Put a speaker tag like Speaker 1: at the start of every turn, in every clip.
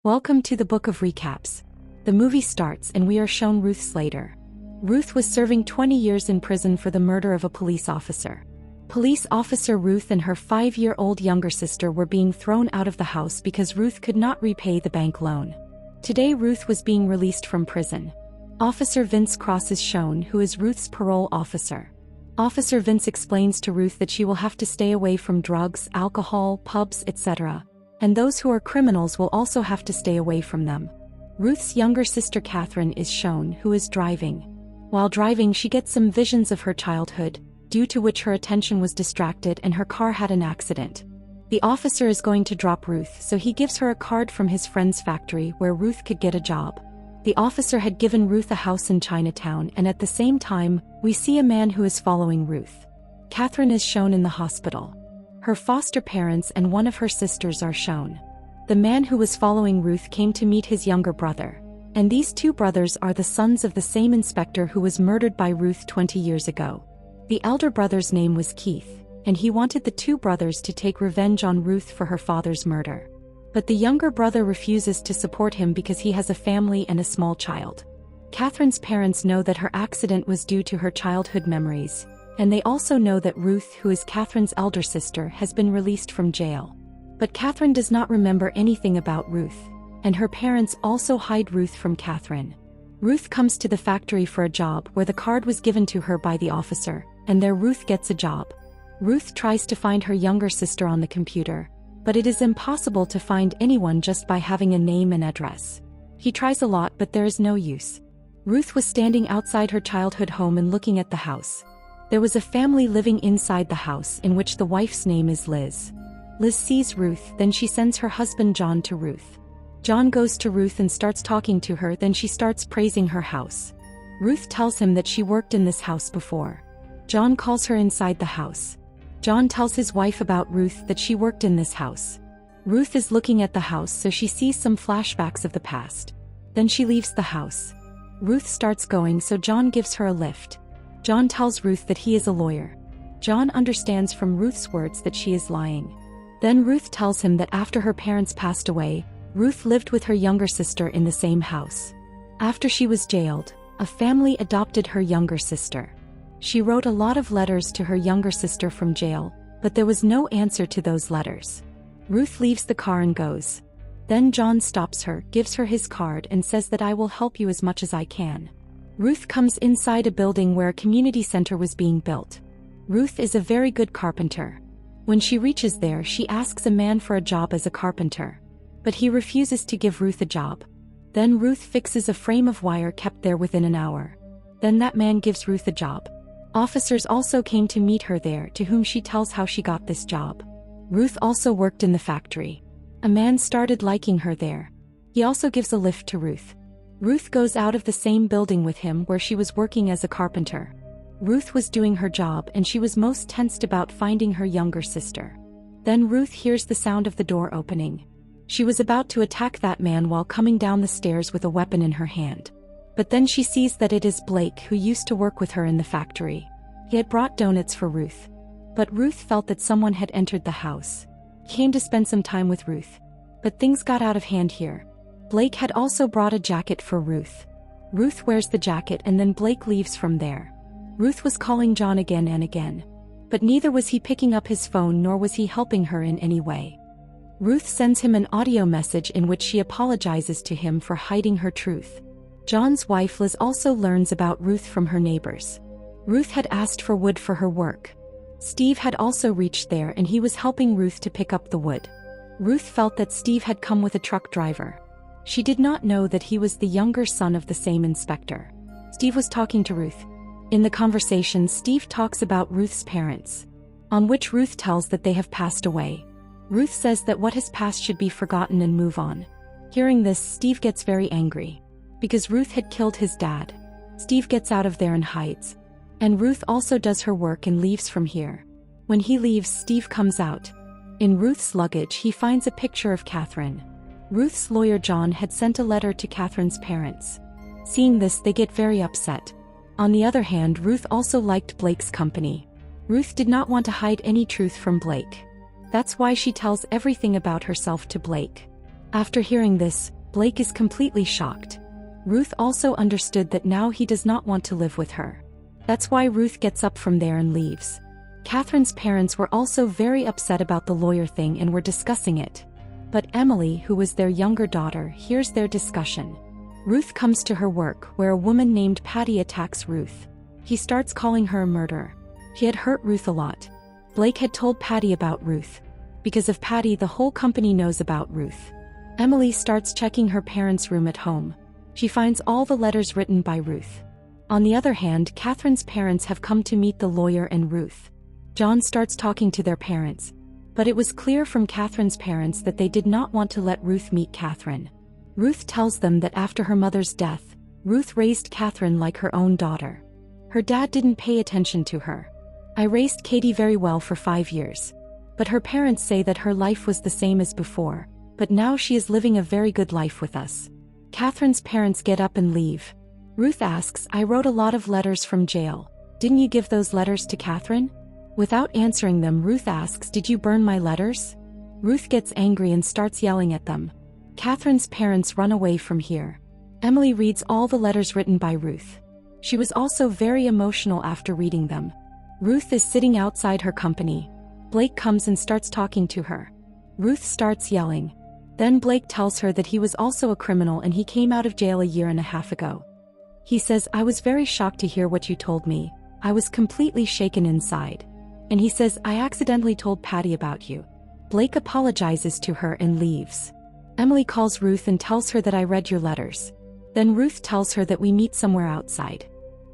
Speaker 1: Welcome to the Book of Recaps. The movie starts and we are shown Ruth Slater. Ruth was serving 20 years in prison for the murder of a police officer. Police officer Ruth and her 5-year-old younger sister were being thrown out of the house because Ruth could not repay the bank loan. Today Ruth was being released from prison. Officer Vince Cross is shown, who is Ruth's parole officer. Officer Vince explains to Ruth that she will have to stay away from drugs, alcohol, pubs, etc. And those who are criminals will also have to stay away from them. Ruth's younger sister Catherine is shown, who is driving. While driving, she gets some visions of her childhood, due to which her attention was distracted and her car had an accident. The officer is going to drop Ruth, so he gives her a card from his friend's factory where Ruth could get a job. The officer had given Ruth a house in Chinatown, and at the same time, we see a man who is following Ruth. Catherine is shown in the hospital. Her foster parents and one of her sisters are shown. The man who was following Ruth came to meet his younger brother, and these two brothers are the sons of the same inspector who was murdered by Ruth 20 years ago. The elder brother's name was Keith, and he wanted the two brothers to take revenge on Ruth for her father's murder. But the younger brother refuses to support him because he has a family and a small child. Catherine's parents know that her accident was due to her childhood memories, and they also know that Ruth, who is Catherine's elder sister, has been released from jail. But Catherine does not remember anything about Ruth, and her parents also hide Ruth from Catherine. Ruth comes to the factory for a job where the card was given to her by the officer, and there Ruth gets a job. Ruth tries to find her younger sister on the computer, but it is impossible to find anyone just by having a name and address. He tries a lot, but there is no use. Ruth was standing outside her childhood home and looking at the house. There was a family living inside the house in which the wife's name is Liz. Liz sees Ruth, then she sends her husband John to Ruth. John goes to Ruth and starts talking to her, then she starts praising her house. Ruth tells him that she worked in this house before. John calls her inside the house. John tells his wife about Ruth that she worked in this house. Ruth is looking at the house, so she sees some flashbacks of the past. Then she leaves the house. Ruth starts going, so John gives her a lift. John tells Ruth that he is a lawyer. John understands from Ruth's words that she is lying. Then Ruth tells him that after her parents passed away, Ruth lived with her younger sister in the same house. After she was jailed, a family adopted her younger sister. She wrote a lot of letters to her younger sister from jail, but there was no answer to those letters. Ruth leaves the car and goes. Then John stops her, gives her his card and says that I will help you as much as I can. Ruth comes inside a building where a community center was being built. Ruth is a very good carpenter. When she reaches there, she asks a man for a job as a carpenter. But he refuses to give Ruth a job. Then Ruth fixes a frame of wire kept there within an hour. Then that man gives Ruth a job. Officers also came to meet her there, to whom she tells how she got this job. Ruth also worked in the factory. A man started liking her there. He also gives a lift to Ruth. Ruth goes out of the same building with him where she was working as a carpenter. Ruth was doing her job and she was most tensed about finding her younger sister. Then Ruth hears the sound of the door opening. She was about to attack that man while coming down the stairs with a weapon in her hand. But then she sees that it is Blake, who used to work with her in the factory. He had brought donuts for Ruth. But Ruth felt that someone had entered the house. He came to spend some time with Ruth. But things got out of hand here. Blake had also brought a jacket for Ruth. Ruth wears the jacket and then Blake leaves from there. Ruth was calling John again and again. But neither was he picking up his phone nor was he helping her in any way. Ruth sends him an audio message in which she apologizes to him for hiding her truth. John's wife Liz also learns about Ruth from her neighbors. Ruth had asked for wood for her work. Steve had also reached there and he was helping Ruth to pick up the wood. Ruth felt that Steve had come with a truck driver. She did not know that he was the younger son of the same inspector. Steve was talking to Ruth. In the conversation, Steve talks about Ruth's parents, on which Ruth tells that they have passed away. Ruth says that what has passed should be forgotten and move on. Hearing this, Steve gets very angry. Because Ruth had killed his dad. Steve gets out of there and hides. And Ruth also does her work and leaves from here. When he leaves, Steve comes out. In Ruth's luggage, he finds a picture of Catherine. Ruth's lawyer John had sent a letter to Catherine's parents. Seeing this, they get very upset. On the other hand, Ruth also liked Blake's company. Ruth did not want to hide any truth from Blake. That's why she tells everything about herself to Blake. After hearing this, Blake is completely shocked. Ruth also understood that now he does not want to live with her. That's why Ruth gets up from there and leaves. Catherine's parents were also very upset about the lawyer thing and were discussing it. But Emily, who was their younger daughter, hears their discussion. Ruth comes to her work, where a woman named Patty attacks Ruth. He starts calling her a murderer. He had hurt Ruth a lot. Blake had told Patty about Ruth. Because of Patty, the whole company knows about Ruth. Emily starts checking her parents' room at home. She finds all the letters written by Ruth. On the other hand, Catherine's parents have come to meet the lawyer and Ruth. John starts talking to their parents. But it was clear from Catherine's parents that they did not want to let Ruth meet Catherine. Ruth tells them that after her mother's death, Ruth raised Catherine like her own daughter. Her dad didn't pay attention to her. I raised Katie very well for 5 years. But her parents say that her life was the same as before, but now she is living a very good life with us. Catherine's parents get up and leave. Ruth asks, I wrote a lot of letters from jail. Didn't you give those letters to Catherine? Without answering them, Ruth asks, did you burn my letters? Ruth gets angry and starts yelling at them. Catherine's parents run away from here. Emily reads all the letters written by Ruth. She was also very emotional after reading them. Ruth is sitting outside her company. Blake comes and starts talking to her. Ruth starts yelling. Then Blake tells her that he was also a criminal and he came out of jail a year and a half ago. He says, I was very shocked to hear what you told me. I was completely shaken inside. And he says, I accidentally told Patty about you. Blake apologizes to her and leaves. Emily calls Ruth and tells her that I read your letters. Then Ruth tells her that we meet somewhere outside.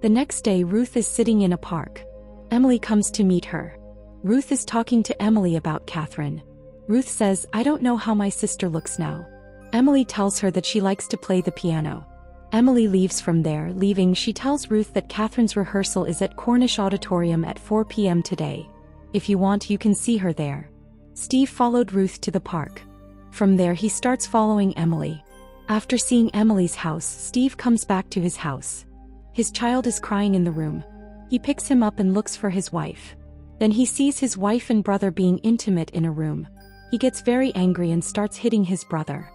Speaker 1: The next day, Ruth is sitting in a park. Emily comes to meet her. Ruth is talking to Emily about Catherine. Ruth says, I don't know how my sister looks now. Emily tells her that she likes to play the piano. Emily leaves from there. Leaving, she tells Ruth that Catherine's rehearsal is at Cornish Auditorium at 4 p.m. today. If you want, you can see her there. Steve followed Ruth to the park. From there, he starts following Emily. After seeing Emily's house, Steve comes back to his house. His child is crying in the room. He picks him up and looks for his wife. Then he sees his wife and brother being intimate in a room. He gets very angry and starts hitting his brother.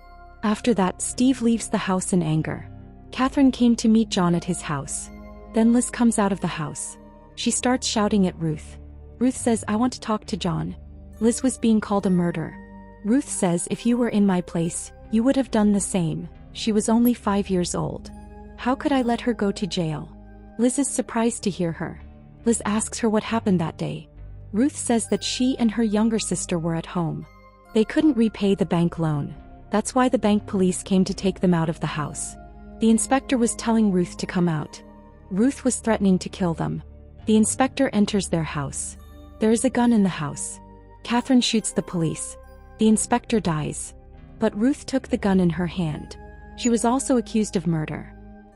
Speaker 1: After that, Steve leaves the house in anger. Catherine came to meet John at his house. Then Liz comes out of the house. She starts shouting at Ruth. Ruth says, I want to talk to John. Liz was being called a murderer. Ruth says, if you were in my place, you would have done the same. She was only 5 years old. How could I let her go to jail? Liz is surprised to hear her. Liz asks her what happened that day. Ruth says that she and her younger sister were at home. They couldn't repay the bank loan. That's why the bank police came to take them out of the house. The inspector was telling Ruth to come out. Ruth was threatening to kill them. The inspector enters their house. There is a gun in the house. Catherine shoots the police. The inspector dies. But Ruth took the gun in her hand. She was also accused of murder.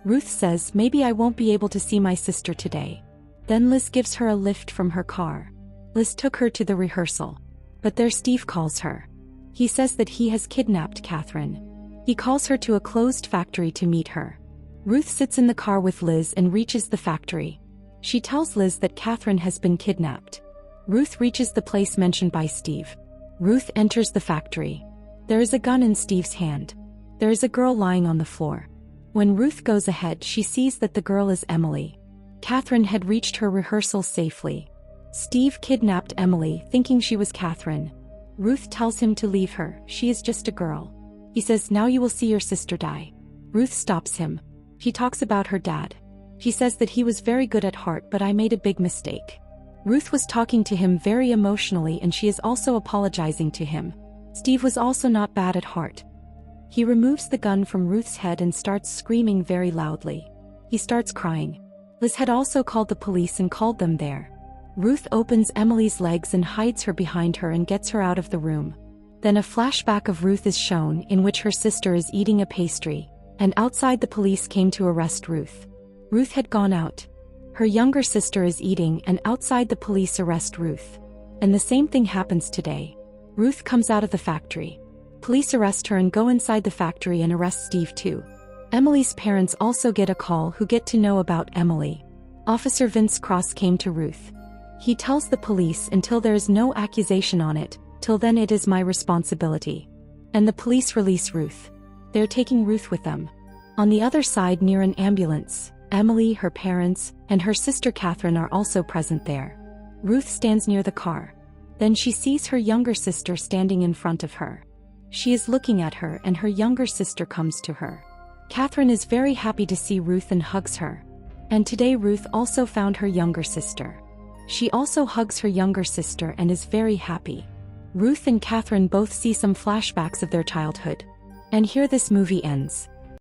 Speaker 1: Ruth says, maybe I won't be able to see my sister today. Then Liz gives her a lift from her car. Liz took her to the rehearsal. But there Steve calls her. He says that he has kidnapped Catherine. He calls her to a closed factory to meet her. Ruth sits in the car with Liz and reaches the factory. She tells Liz that Catherine has been kidnapped. Ruth reaches the place mentioned by Steve. Ruth enters the factory. There is a gun in Steve's hand. There is a girl lying on the floor. When Ruth goes ahead, she sees that the girl is Emily. Catherine had reached her rehearsal safely. Steve kidnapped Emily, thinking she was Catherine. Ruth tells him to leave her, she is just a girl. He says, now you will see your sister die. Ruth stops him. He talks about her dad. He says that he was very good at heart, but I made a big mistake. Ruth was talking to him very emotionally and she is also apologizing to him. Steve was also not bad at heart. He removes the gun from Ruth's head and starts screaming very loudly. He starts crying. Liz had also called the police and called them there. Ruth opens Emily's legs and hides her behind her and gets her out of the room. Then a flashback of Ruth is shown in which her sister is eating a pastry, and outside the police came to arrest Ruth. Ruth had gone out. Her younger sister is eating and outside the police arrest Ruth. And the same thing happens today. Ruth comes out of the factory. Police arrest her and go inside the factory and arrest Steve too. Emily's parents also get a call who get to know about Emily. Officer Vince Cross came to Ruth. He tells the police until there is no accusation on it, till then it is my responsibility. And the police release Ruth. They're taking Ruth with them. On the other side, near an ambulance, Emily, her parents, and her sister Catherine are also present there. Ruth stands near the car. Then she sees her younger sister standing in front of her. She is looking at her and her younger sister comes to her. Catherine is very happy to see Ruth and hugs her. And today Ruth also found her younger sister. She also hugs her younger sister and is very happy. Ruth and Catherine both see some flashbacks of their childhood. And here this movie ends.